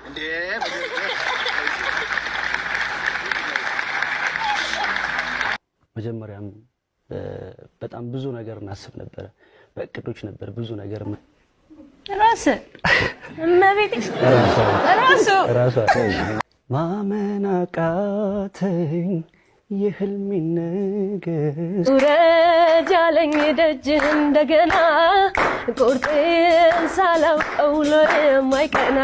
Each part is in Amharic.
እንዴ መጀመሪያም በጣም ብዙ ነገር እናስብ ነበር። በእቅዶች ነበር ብዙ ነገር ራስ ማመን አቃተኝ የህልሜን ነገር ውረድ ያለኝ ደጅ እንደገና ቁርጤን ሳላውቀው የማይቀና።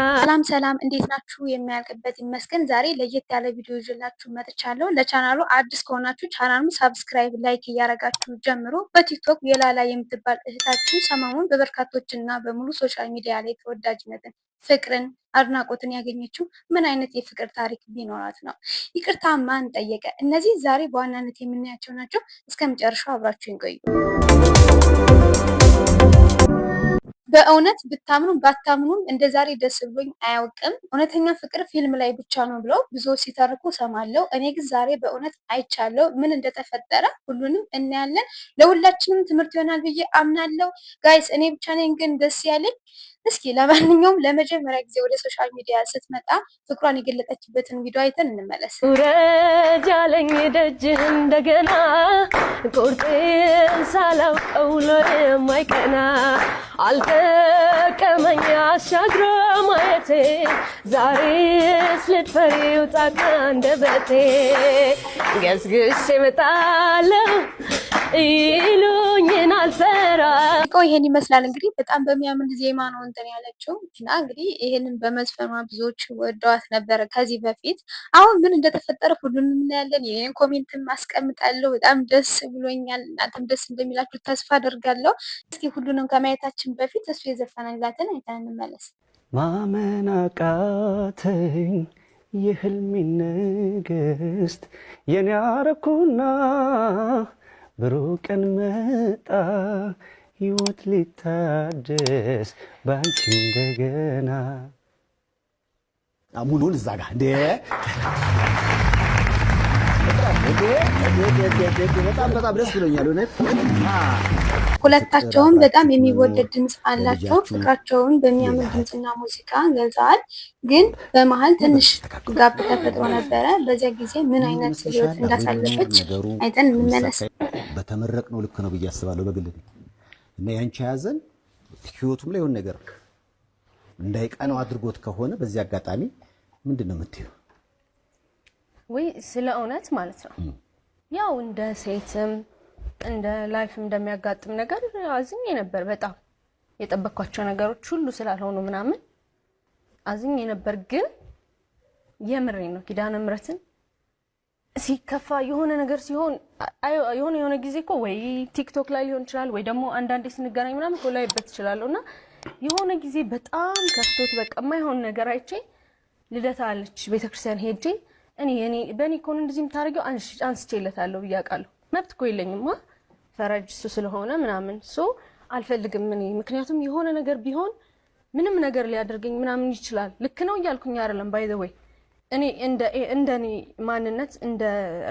ሰላም እንዴት ናችሁ? የሚያልቅበት ይመስገን። ዛሬ ለየት ያለ ቪዲዮ ይዤላችሁ መጥቻለሁ። ለቻናሉ አዲስ ከሆናችሁ ቻናሉን ሳብስክራይብ፣ ላይክ እያደረጋችሁ ጀምሩ። በቲክቶክ የላላ የምትባል እህታችን ሰሞኑን በበርካቶች እና በሙሉ ሶሻል ሚዲያ ላይ ተወዳጅነትን፣ ፍቅርን፣ አድናቆትን ያገኘችው ምን አይነት የፍቅር ታሪክ ቢኖራት ነው? ይቅርታ ማን ጠየቀ? እነዚህ ዛሬ በዋናነት የምናያቸው ናቸው። እስከ መጨረሻው አብራችሁን ቆዩ። በእውነት ብታምኑም ባታምኑም እንደ ዛሬ ደስ ብሎኝ አያውቅም። እውነተኛ ፍቅር ፊልም ላይ ብቻ ነው ብለው ብዙዎች ሲተርኩ ሰማለሁ። እኔ ግን ዛሬ በእውነት አይቻለሁ። ምን እንደተፈጠረ ሁሉንም እናያለን። ለሁላችንም ትምህርት ይሆናል ብዬ አምናለሁ። ጋይስ እኔ ብቻ ነኝ ግን ደስ ያለኝ? እስኪ ለማንኛውም ለመጀመሪያ ጊዜ ወደ ሶሻል ሚዲያ ስትመጣ ፍቅሯን የገለጠችበትን ቪዲዮ አይተን እንመለስ። ውረድ ያለኝ ደጅ እንደገና ቁርጤን ሳላውቀው የማይቀና አልጠቀመኝ አሻግሮ ማየቴ ዛሬስ ልትፈሪው ጣቃ አንደበቴ ገስግሽ እመጣለሁ ይሉኝን አልፈራ። ይሄን ይመስላል እንግዲህ በጣም በሚያምር ዜማ ነው እንትን ያለችው እና እንግዲህ ይሄንን በመዝፈኗ ብዙዎች ወደዋት ነበረ ከዚህ በፊት። አሁን ምን እንደተፈጠረ ሁሉንም እናያለን። ይሄን ኮሜንትም አስቀምጣለሁ። በጣም ደስ ብሎኛል። እናንተም ደስ እንደሚላችሁ ተስፋ አደርጋለሁ። እስኪ ሁሉንም ከማየታችን በፊት እሱ የዘፈነላትን አይተን እንመለስ። ማመን አቃተኝ የህልሜን ንግስት የኔ አረኩና ብሩህ ቀን መጣ ህይወት ሊታደስ ባንቺ እንደገና። ሙሉን እዛ ጋር እንዴ በጣም ደስ ብሎኛል እውነት። ሁለታቸውም በጣም የሚወደድ ድምፅ አላቸው። ፍቅራቸውን በሚያምር ድምፅና ሙዚቃ ገልጸዋል። ግን በመሀል ትንሽ ጋብ ተፈጥሮ ነበረ። በዚያ ጊዜ ምን አይነት ህይወት እንዳሳለፈች አይተን እንመለስ። በተመረቅነው ልክ ነው ብዬ አስባለሁ በግል እና ያንቺ ያዘን ህይወቱም ላይ የሆነ ነገር እንዳይቀነው አድርጎት ከሆነ በዚህ አጋጣሚ ምንድነው የምትይው? ወይ ስለ እውነት ማለት ነው ያው እንደ ሴትም እንደ ላይፍም እንደሚያጋጥም ነገር አዝኜ ነበር። በጣም የጠበቅኳቸው ነገሮች ሁሉ ስላልሆኑ ምናምን አዝኜ ነበር። ግን የምሬ ነው ኪዳነ ምሕረትን ሲከፋ የሆነ ነገር ሲሆን የሆነ ጊዜ እኮ ወይ ቲክቶክ ላይ ሊሆን ይችላል ወይ ደግሞ አንዳንዴ ስንገናኝ ምናምን ኮ ላይበት ይችላልና የሆነ ጊዜ በጣም ከፍቶት በቃ የማይሆን ነገር አይቼ ልደታ አለች ቤተክርስቲያን ሄጄ እኔ በእኔ እኮ እንደዚህ የምታደርጊው አንስቼለታለሁ ብያቃለሁ። መብት እኮ የለኝማ ፈረጅ እሱ ስለሆነ ምናምን አልፈልግም እኔ። ምክንያቱም የሆነ ነገር ቢሆን ምንም ነገር ሊያደርገኝ ምናምን ይችላል። ልክ ነው እያልኩኝ አይደለም ባይ ዘ ወይ እኔ እንደኔ ማንነት እንደ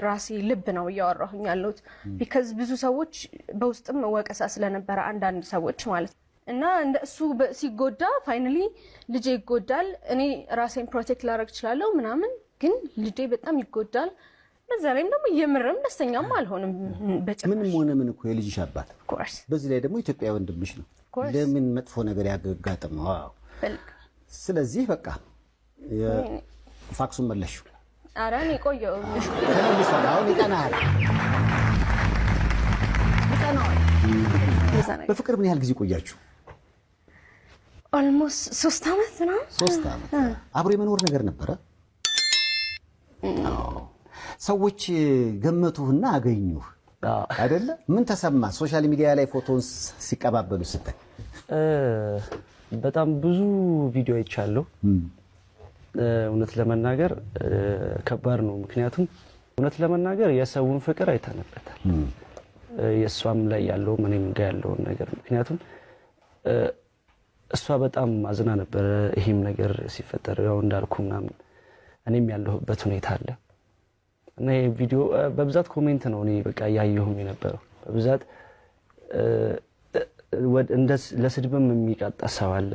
ራሴ ልብ ነው እያወራሁኝ ያለሁት። ቢካዝ ብዙ ሰዎች በውስጥም ወቀሳ ስለነበረ አንዳንድ ሰዎች ማለት እና እንደ እሱ ሲጎዳ ፋይናሊ ልጄ ይጎዳል። እኔ ራሴን ፕሮቴክት ላደርግ እችላለሁ ምናምን፣ ግን ልጄ በጣም ይጎዳል። በዛ ላይም ደግሞ የምርም ደስተኛም አልሆንም በጭራሽ። ምንም ሆነ ምን እኮ የልጅሽ አባት በዚህ ላይ ደግሞ ኢትዮጵያ ወንድምሽ ነው። ለምን መጥፎ ነገር ያጋጥመው? አዎ ስለዚህ በቃ ፋክሱን መለሹ። ኧረ እኔ ቆየሁ አሁን ይቀናል። በፍቅር ምን ያህል ጊዜ ቆያችሁ? ኦልሞስት 3 ዓመት ነው። 3 ዓመት አብሮ የመኖር ነገር ነበረ? ሰዎች ገመቱህና አገኙህ አይደለ? ምን ተሰማ? ሶሻል ሚዲያ ላይ ፎቶን ሲቀባበሉ ስታይ በጣም ብዙ ቪዲዮ አይቻለሁ። እውነት ለመናገር ከባድ ነው። ምክንያቱም እውነት ለመናገር የሰውን ፍቅር አይተንበታል። የሷም ላይ ያለው ምንም ጋር ያለው ነገር ምክንያቱም እሷ በጣም አዝና ነበር ይሄም ነገር ሲፈጠር። ያው እንዳልኩ ምናምን እኔም ያለሁበት ሁኔታ አለ እና ይሄ ቪዲዮ በብዛት ኮሜንት ነው እኔ በቃ ያየሁም የነበረው። በብዛት ለስድብም የሚቃጣ ሰው አለ።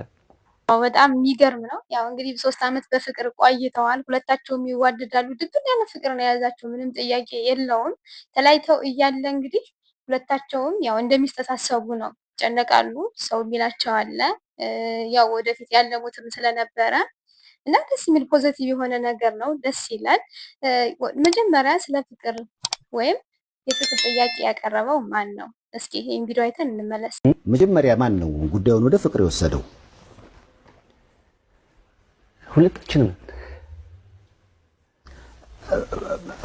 በጣም የሚገርም ነው። ያው እንግዲህ 3 ዓመት በፍቅር ቆይተዋል። ሁለታቸውም ይዋደዳሉ። ድብን ያለ ፍቅር ነው የያዛቸው፣ ምንም ጥያቄ የለውም። ተለያይተው እያለ እንግዲህ ሁለታቸውም ያው እንደሚስተሳሰቡ ነው። ይጨነቃሉ፣ ሰው የሚላቸው አለ። ያው ወደፊት ያለሙትም ስለነበረ እና ደስ የሚል ፖዚቲቭ የሆነ ነገር ነው። ደስ ይላል። መጀመሪያ ስለ ፍቅር ወይም የፍቅር ጥያቄ ያቀረበው ማን ነው? እስኪ ይሄን ቪዲዮ አይተን እንመለስ። መጀመሪያ ማን ነው ጉዳዩን ወደ ፍቅር የወሰደው? ሁለታችንም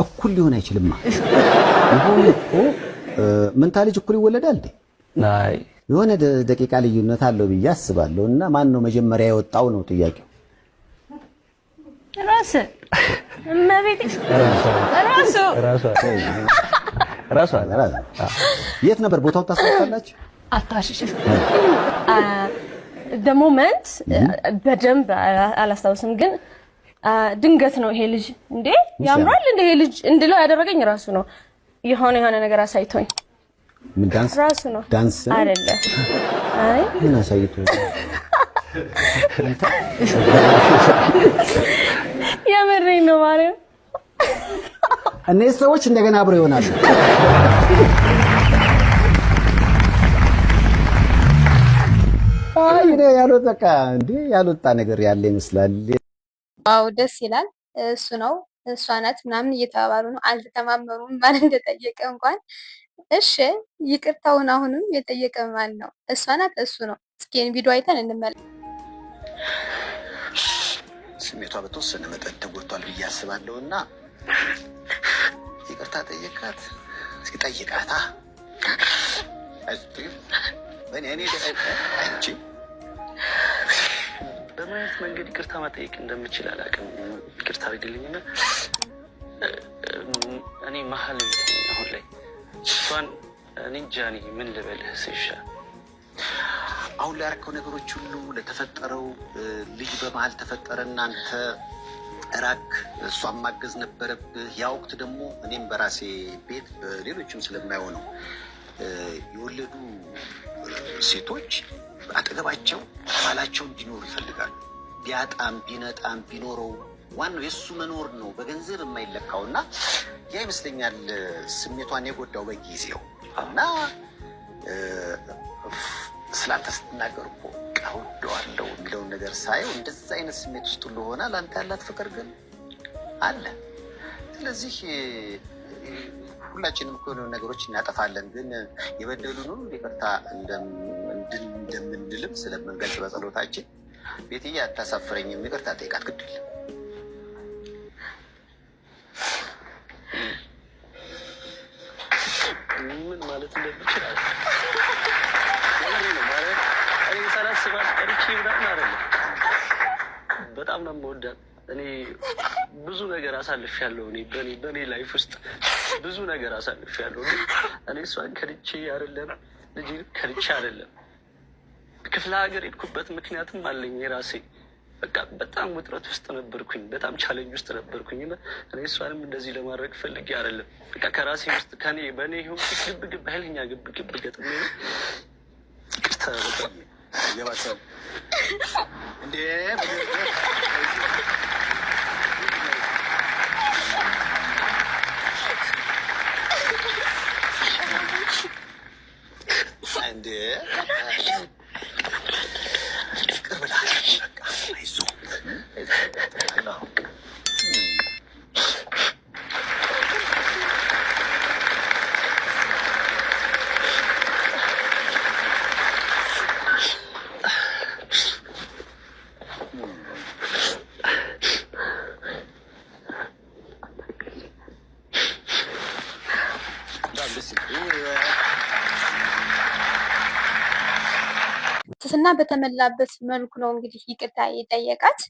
እኩል ሊሆን አይችልም። ይሁን እኮ መንታ ልጅ እኩል ይወለዳል እንዴ? አይ የሆነ ደቂቃ ልዩነት አለው ብዬ አስባለሁ። እና ማን ነው መጀመሪያ የወጣው ነው ጥያቄው። ራስ እመቤቴ ራሱ የት ነበር ቦታው ታስታውቃላችሁ? አታሽሽ ሞመንት በደንብ አላስታውስም፣ ግን ድንገት ነው ይሄ ልጅ እንዴ ያምራል እንደ ይሄ ልጅ እንድለው ያደረገኝ ራሱ ነው። የሆነ ነገር አሳይቶኝ። ምን ዳንስ? ራሱ ነው ዳንስ አይደለ? አይ ምን አሳይቶኝ? የምሬን ነው ማርያም። እነዚህ ሰዎች እንደገና አብረው ይሆናሉ። አይ ነው ያሉት። በቃ እንዴ ያሉት ነገር ያለ ይመስላል። ዋው ደስ ይላል። እሱ ነው እሷ ናት ምናምን እየተባባሉ ነው። አልተማመኑም ማለት እንደጠየቀ እንኳን እሺ ይቅርታውን አሁንም የጠየቀ ማን ነው? እሷ ናት እሱ ነው? እስኪ ቪዲዮ አይተን እንመለስ። ስሜቷ በተወሰነ መጠን ተጎድቷል ብዬ አስባለሁና ይቅርታ ጠየቃት። እስኪ ጠይቃታ አንቺ በምን መንገድ ይቅርታ መጠየቅ እንደምችል አላውቅም። ይቅርታ አድርግልኝና እኔ መሀል አሁን ላይ እሷን እኔ ጃኒ ምን ልበልህ ሲሻ አሁን ላይ ያደረከው ነገሮች ሁሉ ለተፈጠረው ልጅ በመሀል ተፈጠረ። እናንተ ራክ እሷን ማገዝ ነበረብህ። ያ ወቅት ደግሞ እኔም በራሴ ቤት በሌሎችም ስለማይሆነው የወለዱ ሴቶች አጠገባቸው ባላቸው እንዲኖሩ ይፈልጋሉ። ቢያጣም ቢነጣም ቢኖረው ዋናው የእሱ መኖር ነው፣ በገንዘብ የማይለካው እና ያ ይመስለኛል ስሜቷን የጎዳው በጊዜው እና ስላንተ ስትናገር እኮ እወደዋለሁ የሚለውን ነገር ሳየው እንደዛ አይነት ስሜት ውስጥ ሁሉ ሆና ለአንተ ያላት ፍቅር ግን አለ። ስለዚህ ሁላችንም እኮ የሆኑ ነገሮች እናጠፋለን፣ ግን የበደሉን ሁሉ ይቅርታ እንደምንልም ስለምንገልጽ በጸሎታችን ቤትዬ አታሳፍረኝም፣ ይቅርታ ጠይቃት ግድ የለም። ምን ማለት እንደምችል በጣም ነው የምወዳት። እኔ ብዙ ነገር አሳልፌያለሁ። በእኔ ላይፍ ውስጥ ብዙ ነገር አሳልፌያለሁ። እኔ እሷን ከልቼ አይደለም፣ ልጄን ከልቼ አይደለም። ክፍለ ሀገር ሄድኩበት ምክንያትም አለኝ የራሴ። በቃ በጣም ውጥረት ውስጥ ነበርኩኝ፣ በጣም ቻሌንጅ ውስጥ ነበርኩኝ። እኔ እሷንም እንደዚህ ለማድረግ ፈልጌ አይደለም። በቃ ከራሴ ውስጥ በእኔ ህይወት ግብግብ ኃይለኛ ግብግብ ገጥሜ ይቅርታ በጣም የባሰው እንዴ እንዴ ትህትና በተሞላበት መልኩ ነው እንግዲህ ይቅርታ የጠየቃት።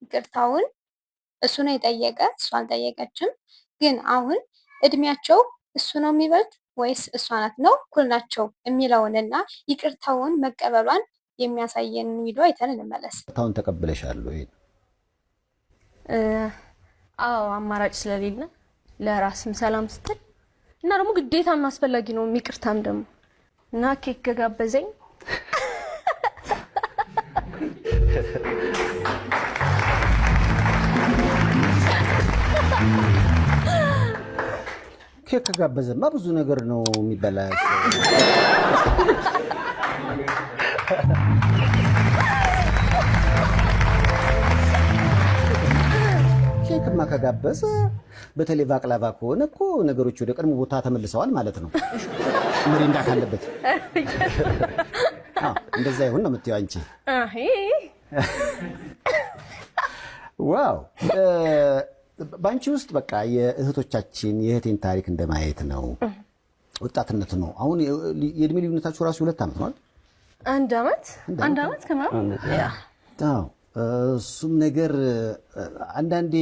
ይቅርታውን እሱ ነው የጠየቀ፣ እሷ አልጠየቀችም። ግን አሁን እድሜያቸው እሱ ነው የሚበልጥ ወይስ እሷ ናት ነው እኩል ናቸው የሚለውንና ይቅርታውን መቀበሏን የሚያሳየን ቪዲዮ አይተን እንመለስ። ይቅርታውን ተቀብለሻል ወይ? አዎ፣ አማራጭ ስለሌለ ለራስም ሰላም ስትል እና ደግሞ ግዴታም አስፈላጊ ነው ይቅርታም ደግሞ እና ኬክ ከጋበዘኝ ኬክ ከጋበዘማ ብዙ ነገር ነው የሚበላሽ። ኬክማ ከጋበዘ በተለይ ባቅላቫ ከሆነ እኮ ነገሮች ወደ ቀድሞ ቦታ ተመልሰዋል ማለት ነው። ምሪንዳ ካለበት እንደዛ ይሁን ነው የምትይው አንቺ? ዋው በአንቺ ውስጥ በቃ የእህቶቻችን የእህቴን ታሪክ እንደማየት ነው። ወጣትነት ነው። አሁን የእድሜ ልዩነታችሁ ራሱ 2 ዓመት ነው አይደል? አንድ ዓመት ከምናምን። እሱም ነገር አንዳንዴ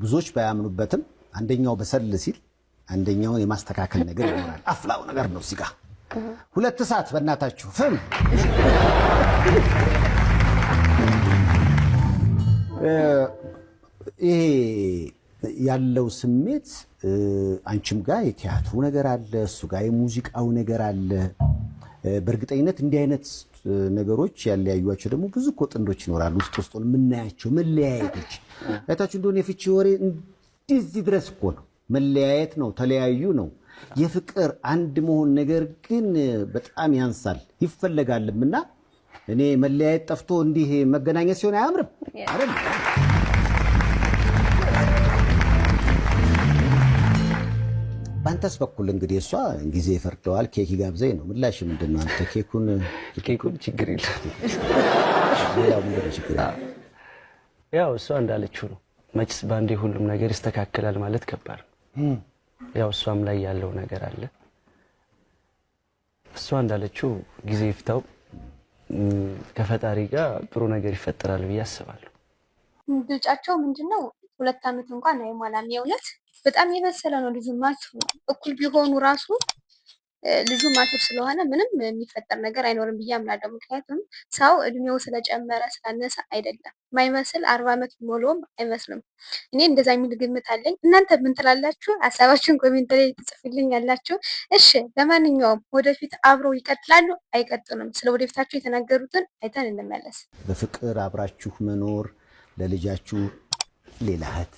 ብዙዎች ባያምኑበትም አንደኛው በሰል ሲል አንደኛውን የማስተካከል ነገር ይኖራል። አፍላው ነገር ነው እዚህ ጋር 2 ሰዓት በእናታችሁ ፍም ይሄ ያለው ስሜት አንቺም ጋር የቲያትሩ ነገር አለ፣ እሱ ጋር የሙዚቃው ነገር አለ። በእርግጠኝነት እንዲህ አይነት ነገሮች ያለያዩዋቸው ደግሞ ብዙ እኮ ጥንዶች ይኖራሉ። ውስጡን የምናያቸው መለያየቶች አይታችሁ እንደሆነ የፍቺ ወሬ እንደዚህ ድረስ እኮ ነው። መለያየት ነው፣ ተለያዩ ነው። የፍቅር አንድ መሆን ነገር ግን በጣም ያንሳል ይፈለጋልም። እና እኔ መለያየት ጠፍቶ እንዲህ መገናኘት ሲሆን አያምርም አይደል? በአንተስ በኩል እንግዲህ እሷ ጊዜ ይፈርደዋል ኬክ ይጋብዘኝ ነው። ምላሽ ምንድን ነው? አንተ ኬኩን ችግር የለም ሌላው ምንድን ነው ችግር? ያው እሷ እንዳለችው ነው። መችስ ባንዴ ሁሉም ነገር ይስተካከላል ማለት ከባድ ነው። ያው እሷም ላይ ያለው ነገር አለ። እሷ እንዳለችው ጊዜ ይፍታው፣ ከፈጣሪ ጋር ጥሩ ነገር ይፈጠራል ብዬ አስባለሁ። ብልጫቸው ምንድነው 2 ዓመት እንኳን አይሟላም። የእውነት በጣም የበሰለ ነው ልጁ። ማቹር እኩል ቢሆኑ ራሱ ልጁ ማቹር ስለሆነ ምንም የሚፈጠር ነገር አይኖርም ብዬ አምናለሁ። ምክንያቱም ሰው እድሜው ስለጨመረ ስላነሰ አይደለም ማይመስል 40 ዓመት ሞሎም አይመስልም። እኔ እንደዛ የሚል ግምት አለኝ። እናንተ ምን ትላላችሁ? ሀሳባችሁን ኮሜንት ላይ ትጽፉልኝ ያላችሁ። እሺ ለማንኛውም ወደፊት አብረው ይቀጥላሉ አይቀጥሉም? ስለ ወደፊታችሁ የተናገሩትን አይተን እንመለስ። በፍቅር አብራችሁ መኖር ለልጃችሁ ሌላ እህት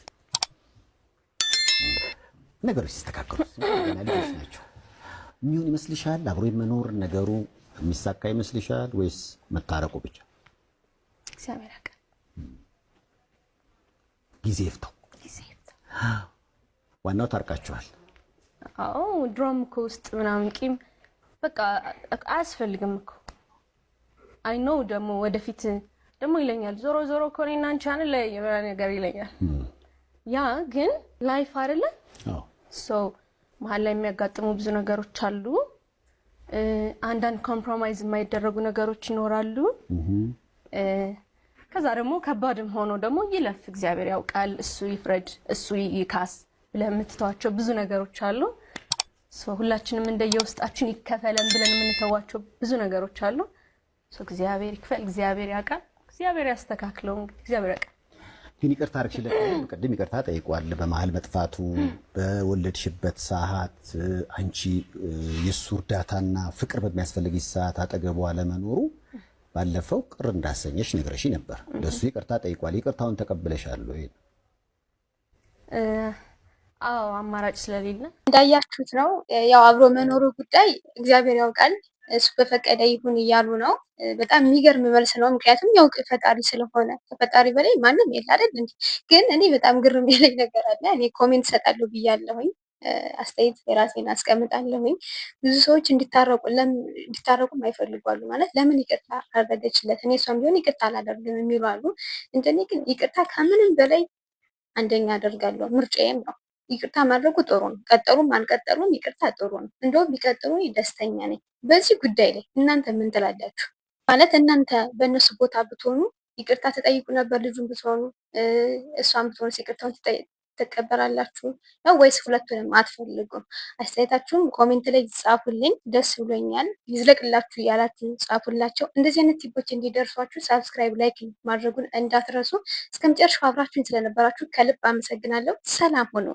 ነገሮች ሲስተካከሉ ልጆች ናቸው የሚሆን ይመስልሻል? አብሮ የመኖር ነገሩ የሚሳካ ይመስልሻል ወይስ መታረቁ ብቻ? እግዚአብሔር ያውቃል። ጊዜ ይፍታው። ዋናው ታርቃችኋል። አዎ ድሮም እኮ ውስጥ ምናምን ቂም በቃ አያስፈልግም እኮ አይ ኖ። ደግሞ ወደፊት ደግሞ ይለኛል ዞሮ ዞሮ እኮ እኔና አንቺ ላይ የበራ ነገር ይለኛል። ያ ግን ላይፍ አይደለ? ሶ መሀል ላይ የሚያጋጥሙ ብዙ ነገሮች አሉ። አንዳንድ ኮምፕሮማይዝ የማይደረጉ ነገሮች ይኖራሉ። ከዛ ደግሞ ከባድም ሆኖ ደግሞ ይለፍ፣ እግዚአብሔር ያውቃል፣ እሱ ይፍረድ፣ እሱ ይካስ ብለን የምትተዋቸው ብዙ ነገሮች አሉ። ሶ ሁላችንም እንደየውስጣችን ይከፈለን ብለን የምንተዋቸው ብዙ ነገሮች አሉ። ሶ እግዚአብሔር ይክፈል፣ እግዚአብሔር ያውቃል፣ እግዚአብሔር ያስተካክለው። እግዚአብሔር ያውቃል። ግን ይቅርታ አርክሽለት በቀደም ይቅርታ ጠይቋል። በመሀል መጥፋቱ በወለድሽበት ሰዓት አንቺ የሱ እርዳታና ፍቅር በሚያስፈልግሽ ሰዓት አጠገቧ ለመኖሩ ባለፈው ቅር እንዳሰኘሽ ነግረሽ ነበር። ለሱ ይቅርታ ጠይቋል። ይቅርታውን ተቀበለሻል ወይ? አዎ አማራጭ ስለሌለ እንዳያችሁት ነው። ያው አብሮ መኖሩ ጉዳይ እግዚአብሔር ያውቃል፣ እሱ በፈቀደ ይሁን እያሉ ነው። በጣም የሚገርም መልስ ነው። ምክንያቱም ያው ፈጣሪ ስለሆነ ከፈጣሪ በላይ ማንም የለ አይደል እንዴ? ግን እኔ በጣም ግርም ያለኝ ነገር አለ። እኔ ኮሜንት ሰጣለሁ ብያለሁኝ፣ አስተያየት የራሴን አስቀምጣለሁኝ። ብዙ ሰዎች እንዲታረቁ አይፈልጓሉ። ማለት ለምን ይቅርታ አደረገችለት እኔ እሷም ቢሆን ይቅርታ አላደርግም የሚሉ አሉ። እንደኔ ግን ይቅርታ ከምንም በላይ አንደኛ አደርጋለሁ፣ ምርጫዬም ነው። ይቅርታ ማድረጉ ጥሩ ነው። ቀጠሉም አልቀጠሉም ይቅርታ ጥሩ ነው። እንደውም ቢቀጥሉ ደስተኛ ነኝ። በዚህ ጉዳይ ላይ እናንተ ምን ትላላችሁ? ማለት እናንተ በእነሱ ቦታ ብትሆኑ ይቅርታ ተጠይቁ ነበር? ልጁን ብትሆኑ እሷን ብትሆኑ ይቅርታውን ትቀበላላችሁ ነው ወይስ ሁለቱንም አትፈልጉም? አስተያየታችሁን ኮሜንት ላይ ጻፉልኝ። ደስ ብሎኛል። ይዝለቅላችሁ እያላችሁ ጻፉላቸው። እንደዚህ አይነት ቲፖች እንዲደርሷችሁ ሳብስክራይብ፣ ላይክ ማድረጉን እንዳትረሱ። እስከመጨረሻው አብራችሁን ስለነበራችሁ ከልብ አመሰግናለሁ። ሰላም ሁኑ።